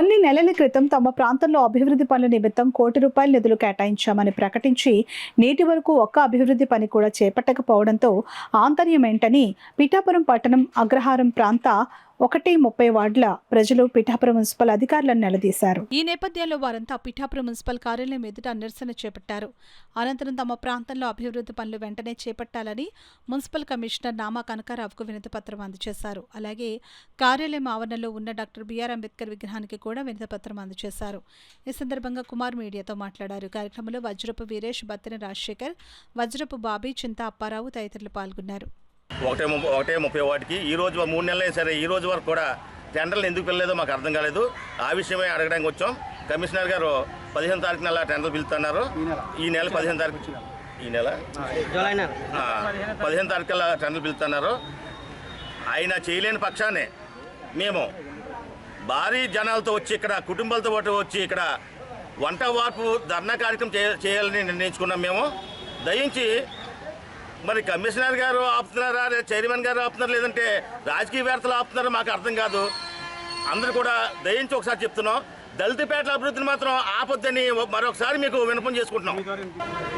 కొన్ని నెలల క్రితం తమ ప్రాంతంలో అభివృద్ధి పనుల నిమిత్తం ₹1 కోటి నిధులు కేటాయించామని ప్రకటించి నేటి వరకు ఒక్క అభివృద్ధి పని కూడా చేపట్టకపోవడంతో ఆంతర్యమేంటని పిఠాపురం పట్టణం అగ్రహారం ప్రాంత 1-30 వార్డుల ప్రజలు పిఠాపురం మున్సిపల్ అధికారులను నిలదీశారు. ఈ నేపథ్యంలో వారంతా పిఠాపురం మున్సిపల్ కార్యాలయం ఎదుట నిరసన చేపట్టారు. అనంతరం తమ ప్రాంతంలో అభివృద్ధి పనులు వెంటనే చేపట్టాలని మున్సిపల్ కమిషనర్ నామా కనకారావుకు వినతి పత్రం అందజేశారు. అలాగే కార్యాలయం ఆవరణలో ఉన్న డాక్టర్ బిఆర్ అంబేద్కర్ విగ్రహానికి కూడా వినతి పత్రం అందజేశారు. ఈ సందర్భంగా కుమార్ మీడియాతో మాట్లాడారు. కార్యక్రమంలో వజ్రపు వీరేష్, బత్తిన రాజశేఖర్, వజ్రపు బాబీ, చింతా అప్పారావు తదితరులు పాల్గొన్నారు. 1-30 వాటికి ఈ రోజు 3 నెలలే సరే ఈ రోజు వరకు కూడా టెండర్లు ఎందుకు పిల్లలేదో మాకు అర్థం కాలేదు. ఆ విషయమే అడగడానికి వచ్చాం. కమిషనర్ గారు 15 తారీఖు నెల టెండర్ పిలుతున్నారు. ఈ నెల 15 తారీఖు ఈ నెల 15 తారీఖు కల్లా టెండర్ పిలుతున్నారు. ఆయన చేయలేని పక్షాన్ని మేము భారీ జనాలతో వచ్చి ఇక్కడ కుటుంబాలతో పాటు వచ్చి ఇక్కడ వంట వార్పు ధర్నా కార్యక్రమం చేయాలని నిర్ణయించుకున్నాం. మేము దయించి మరి కమిషనర్ గారు ఆపుతున్నారా, చైర్మన్ గారు ఆపుతున్నారు, లేదంటే రాజకీయవేత్తలు ఆపుతున్నారో మాకు అర్థం కాదు. అందరూ కూడా దయించి ఒకసారి చెప్తున్నాం, దళితపేటల అభివృద్ధిని మాత్రం ఆపొద్దని మరొకసారి మీకు విన్నపం చేసుకుంటున్నాం.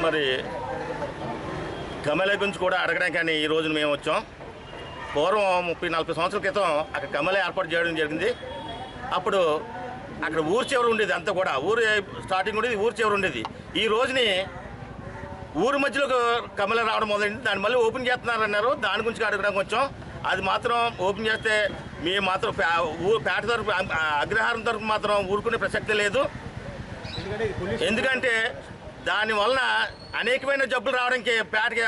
మరి కమల గురించి కూడా అడగడానికి కానీ ఈ రోజున మేము వచ్చాం. పూర్వం 30-40 సంవత్సరాల క్రితం అక్కడ కమల ఏర్పాటు చేయడం జరిగింది. అప్పుడు అక్కడ ఊరు చివరి ఉండేది, అంతా కూడా ఊరు స్టార్టింగ్ ఉండేది, ఊరు చివరి ఉండేది. ఈ రోజుని ఊరు మధ్యలో కమల రావడం మొదలైంది. దాన్ని మళ్ళీ ఓపెన్ చేస్తున్నారన్నారు. దాని గురించి అడగడానికి వచ్చాం. అది మాత్రం ఓపెన్ చేస్తే మేము మాత్రం పేట తరపు అగ్రహారం తరపు మాత్రం ఊరుకునే ప్రసక్తి లేదు. ఎందుకంటే దానివల్ల అనేకమైన జబ్బులు రావడానికి, పేటకి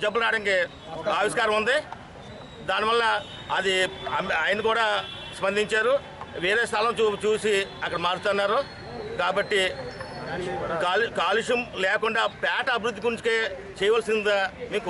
జబ్బులు రావడానికి ఆవిష్కారం ఉంది. దానివల్ల అది ఆయన కూడా స్పందించారు. వేరే స్థలం చూసి అక్కడ మారుతున్నారు. కాబట్టి కాలుష్యం లేకుండా పేట అభివృద్ధి గురించి చేయవలసిందా మీకు